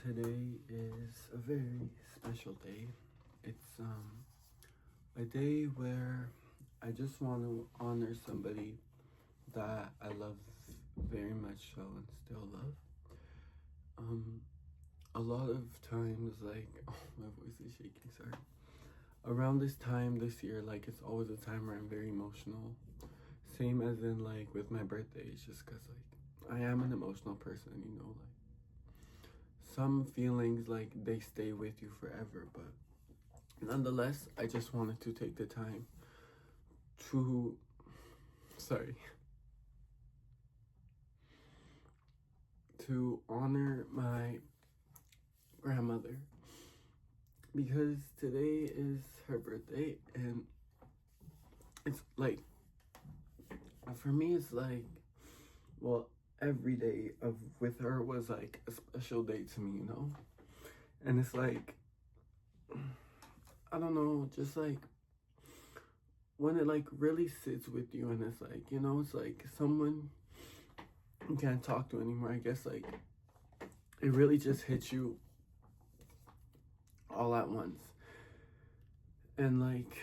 Today is a very special day. It's a day where I just want to honor somebody that I love very much so and still love. Um a lot of times, like, oh, my voice is shaking, sorry. Around this time this year, like, it's always a time where I'm very emotional. Same as in, like, with my birthday. It's just because, like, I am an emotional person, like some feelings, like, they stay with you forever. But nonetheless, I just wanted to take the time to, sorry, to honor my grandmother, because today is her birthday. And it's like, for me, it's like, well, every day of with her was like a special day to me. And it's like, I don't know, just like when it like really sits with you, and it's like, it's like someone you can't talk to anymore. I guess, like, it really just hits you all at once. And like,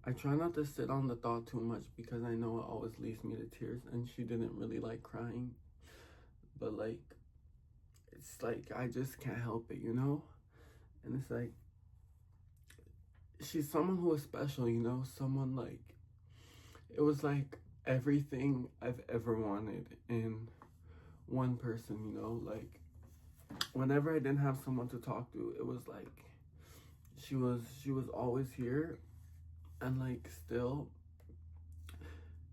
I try not to sit on the thought too much because I know it always leads me to tears, and she didn't really like crying. But like, it's like I just can't help it. And it's like, she's someone who was special. Someone like, it was like everything I've ever wanted in one person. Like, whenever I didn't have someone to talk to, it was like she was always here. And like, still,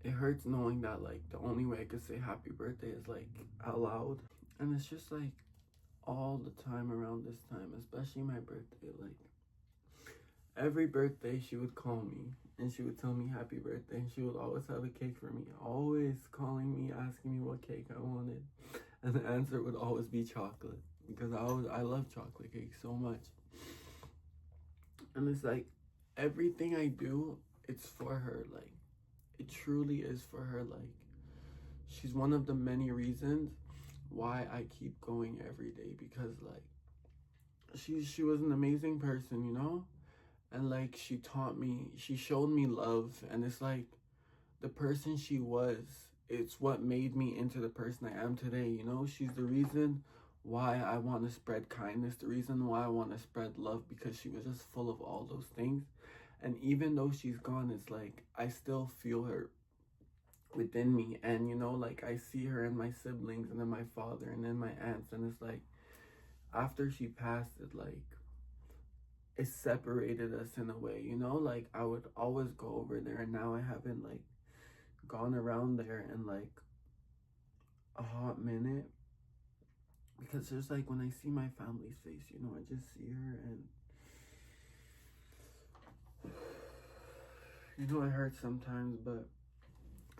it hurts knowing that, like, the only way I could say happy birthday is like out loud. And it's just like all the time around this time, especially my birthday, like every birthday she would call me and she would tell me happy birthday, and she would always have a cake for me, always calling me, asking me what cake I wanted. And the answer would always be chocolate, because I love chocolate cake so much. And it's like, everything I do, it's for her. Like, it truly is for her. Like, she's one of the many reasons why I keep going every day, because like, she was an amazing person. And like, she showed me love. And it's like, the person she was, it's what made me into the person I am today. She's the reason why I want to spread kindness, the reason why I want to spread love, because she was just full of all those things. And even though she's gone, it's like I still feel her within me. And like, I see her in my siblings, and then my father, and then my aunts. And it's like, after she passed, it separated us in a way. Like, I would always go over there, and now I haven't like gone around there in like a hot minute, because there's like, when I see my family's face, I just see her, and it hurts sometimes. But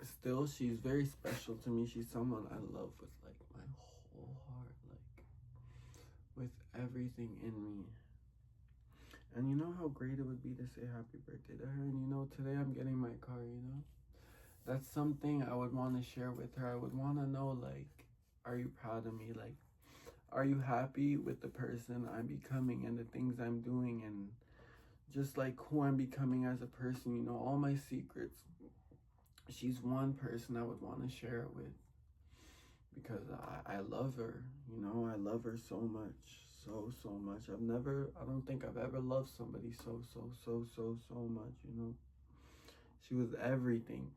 still, she's very special to me. She's someone I love with like my whole heart, like with everything in me. And how great it would be to say happy birthday to her. And today I'm getting my car. That's something I would want to share with her. I would want to know, like, are you proud of me? Like, are you happy with the person I'm becoming and the things I'm doing, and just like who I'm becoming as a person, all my secrets. She's one person I would want to share it with, because I love her. I love her so much. So much. I don't think I've ever loved somebody so much. She was everything.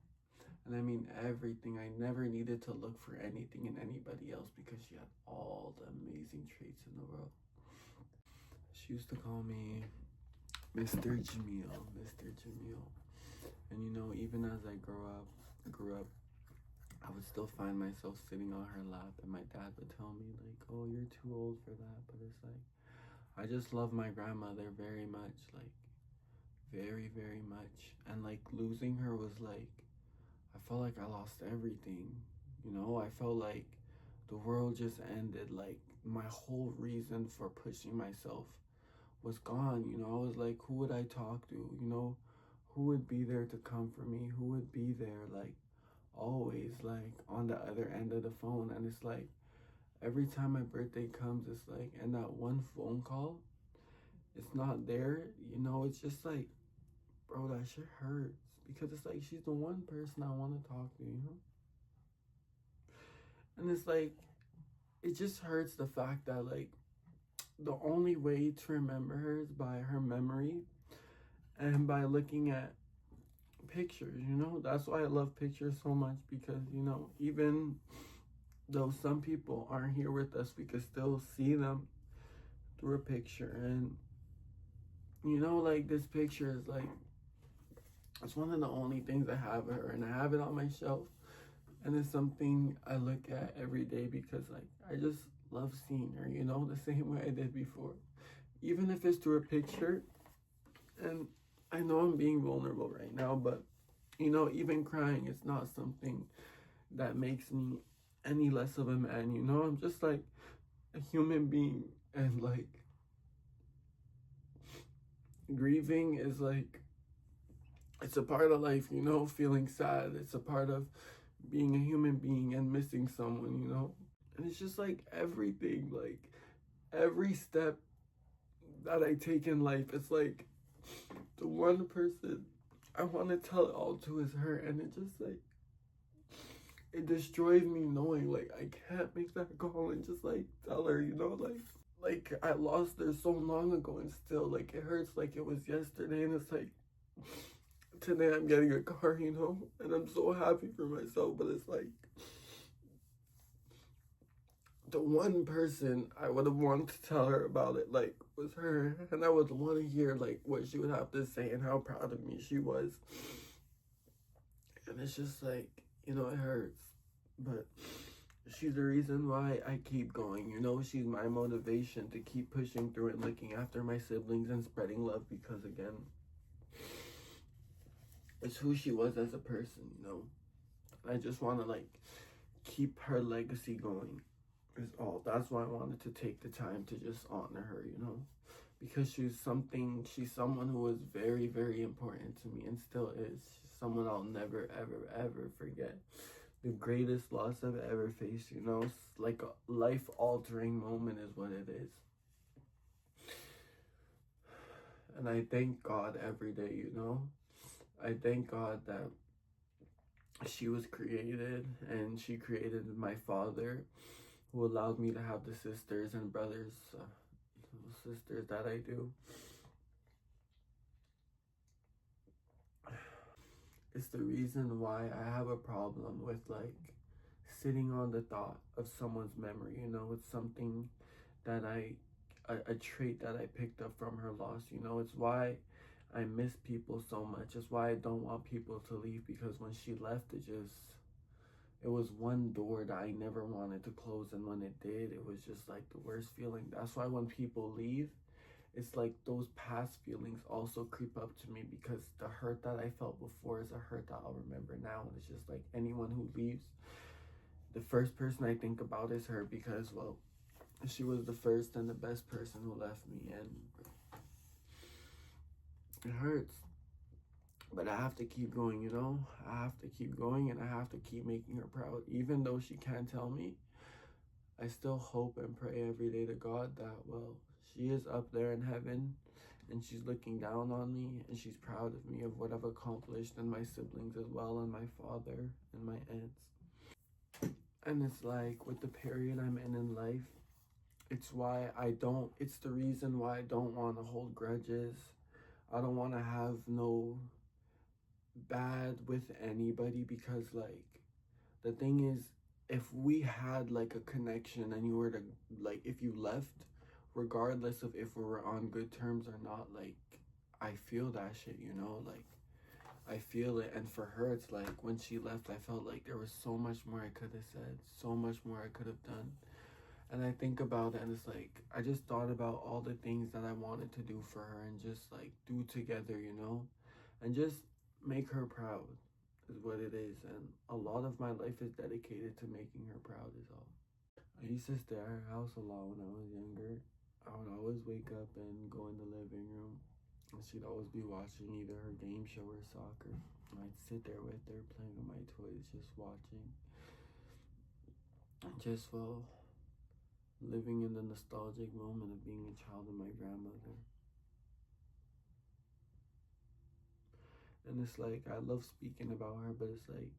And I mean everything. I never needed to look for anything in anybody else, because she had all the amazing traits in the world. She used to call me Mr. Jamil, Mr. Jamil. And even as I grew up, I would still find myself sitting on her lap, and my dad would tell me like, "Oh, you're too old for that." But it's like, I just love my grandmother very much, like very, very much. And like, losing her was like, I felt like I lost everything. I felt like the world just ended. Like, my whole reason for pushing myself was gone. I was like, who would I talk to? Who would be there to comfort me? Who would be there, like, always, like, on the other end of the phone? And it's like, Every time my birthday comes, it's like, and that one phone call, it's not there, you know, it's just like, bro, that shit hurts. Because it's like, she's the one person I want to talk to, you know? And it's like, it just hurts the fact that, like, the only way to remember her is by her memory and by looking at pictures, you know? That's why I love pictures so much because, you know, even though some people aren't here with us, we can still see them through a picture. And, you know, like, this picture is like, it's one of the only things I have of her, and I have it on my shelf. And it's something I look at every day because, like, I just love seeing her, you know, the same way I did before. Even if it's through a picture, and I know I'm being vulnerable right now, but, you know, even crying is not something that makes me any less of a man, you know? I'm just, like, a human being, and, like, grieving is, like, it's a part of life, you know? Feeling sad, it's a part of being a human being and missing someone, you know? And it's just like everything, like every step that I take in life, it's like the one person I want to tell it all to is her. And it just like, it destroys me knowing like I can't make that call and just like tell her, you know, like I lost her so long ago and still like it hurts like it was yesterday. And it's like, today I'm getting a car, you know, and I'm so happy for myself, but it's like, the one person I would have wanted to tell her about it, like, was her. And I would want to hear, like, what she would have to say and how proud of me she was. And it's just like, you know, it hurts. But she's the reason why I keep going, you know? She's my motivation to keep pushing through and looking after my siblings and spreading love because, again, it's who she was as a person, you know? I just want to, like, keep her legacy going. Is all. That's why I wanted to take the time to just honor her, you know, because she's someone who was very, very important to me and still is. She's someone I'll never, ever, ever forget. The greatest loss I've ever faced, you know, it's like a life altering moment is what it is. And I thank God every day, you know. I thank God that she was created and she created my father, who allowed me to have the sisters and brothers, sisters that I do. It's the reason why I have a problem with like sitting on the thought of someone's memory. You know, it's something that a trait that I picked up from her loss. You know, it's why I miss people so much. It's why I don't want people to leave, because when she left, it was one door that I never wanted to close, and when it did, it was just like the worst feeling. That's why when people leave, it's like those past feelings also creep up to me, because the hurt that I felt before is a hurt that I'll remember now. And it's just like anyone who leaves, the first person I think about is her, because, well, she was the first and the best person who left me, and it hurts. But I have to keep going, you know? I have to keep going, and I have to keep making her proud. Even though she can't tell me, I still hope and pray every day to God that, well, she is up there in heaven and she's looking down on me and she's proud of me, of what I've accomplished, and my siblings as well, and my father and my aunts. And it's like with the period I'm in life, it's the reason why I don't want to hold grudges. I don't want to have no bad with anybody, because like the thing is, if we had like a connection and you were to, like, if you left, regardless of if we were on good terms or not, like, I feel that shit, you know, like, I feel it. And for her, it's like when she left, I felt like there was so much more I could have said, so much more I could have done. And I think about it, and it's like, I just thought about all the things that I wanted to do for her and just like do together, you know, and just make her proud is what it is. And a lot of my life is dedicated to making her proud, is all. I used to stay at her house a lot when I was younger. I would always wake up and go in the living room, and she'd always be watching either her game show or soccer. And I'd sit there with her playing with my toys, just watching. Just, well, living in the nostalgic moment of being a child of my grandmother. And it's like, I love speaking about her, but it's like,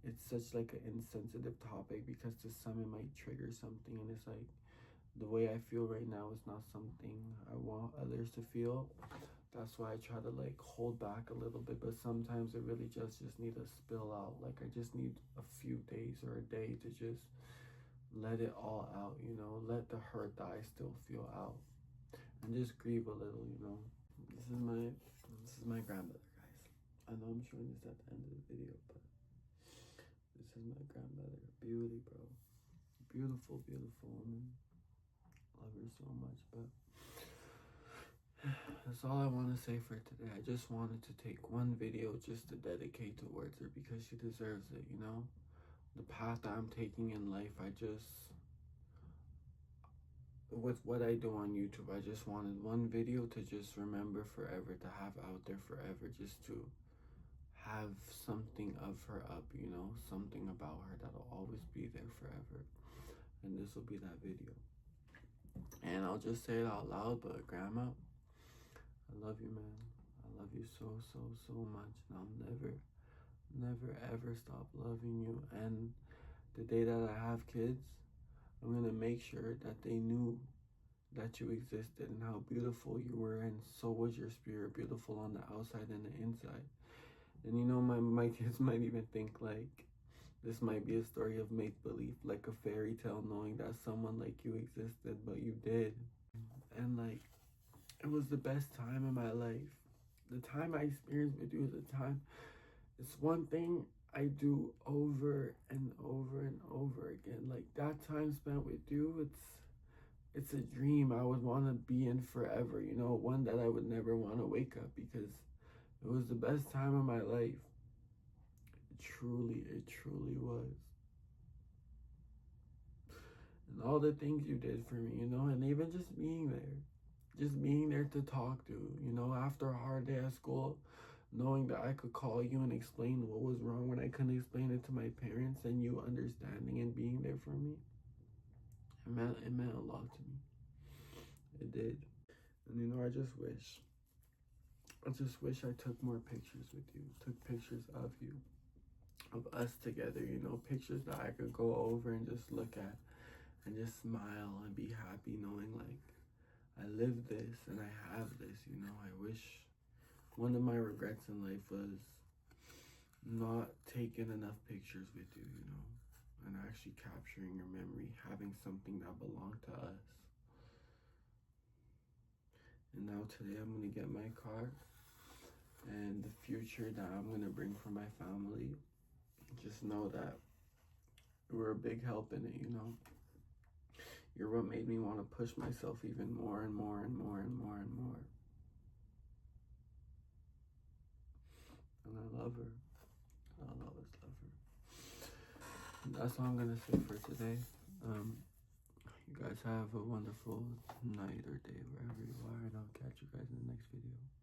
it's such like an insensitive topic because to some it might trigger something. And it's like, the way I feel right now is not something I want others to feel. That's why I try to like hold back a little bit, but sometimes it really just need to spill out. Like I just need a few days or a day to just let it all out, you know, let the hurt that I still feel out and just grieve a little, you know. This is my grandmother, guys. I know I'm showing this at the end of the video, but this is my grandmother. Beauty, bro. Beautiful, beautiful woman. Love her so much, but that's all I want to say for today. I just wanted to take one video just to dedicate towards her because she deserves it, you know? The path that I'm taking in life, with what I do on YouTube, I just wanted one video to just remember forever, to have out there forever, just to have something of her up, you know? Something about her that'll always be there forever. And this will be that video. And I'll just say it out loud, but Grandma, I love you, man. I love you so, so, so much. And I'll never, ever stop loving you. And the day that I have kids, I'm going to make sure that they knew that you existed and how beautiful you were. And so was your spirit, beautiful on the outside and the inside. And you know, my kids might even think like this might be a story of make-believe, like a fairy tale, knowing that someone like you existed, but you did. And like, it was the best time of my life. The time I experienced with you is a time, it's one thing I do over and over and over again. Like that time spent with you, it's a dream I would want to be in forever, you know, one that I would never want to wake up because it was the best time of my life. It truly was. And all the things you did for me, you know, and even just being there to talk to, you know, after a hard day at school, knowing that I could call you and explain what was wrong when I couldn't explain it to my parents, and you understanding and being there for me. It meant a lot to me. It did. And you know, I just wish I took more pictures with you, took pictures of you, of us together, you know, pictures that I could go over and just look at and just smile and be happy knowing like I lived this and I have this, you know. I wish one of my regrets in life was not taking enough pictures with you, you know, and actually capturing your memory, having something that belonged to us. And now today I'm gonna get my car and the future that I'm gonna bring for my family. Just know that we're a big help in it, you know. You're what made me want to push myself even more and more and more and more and more. And I love her. I'll always love her. And that's all I'm gonna say for today. You guys have a wonderful night or day wherever you are, and I'll catch you guys in the next video.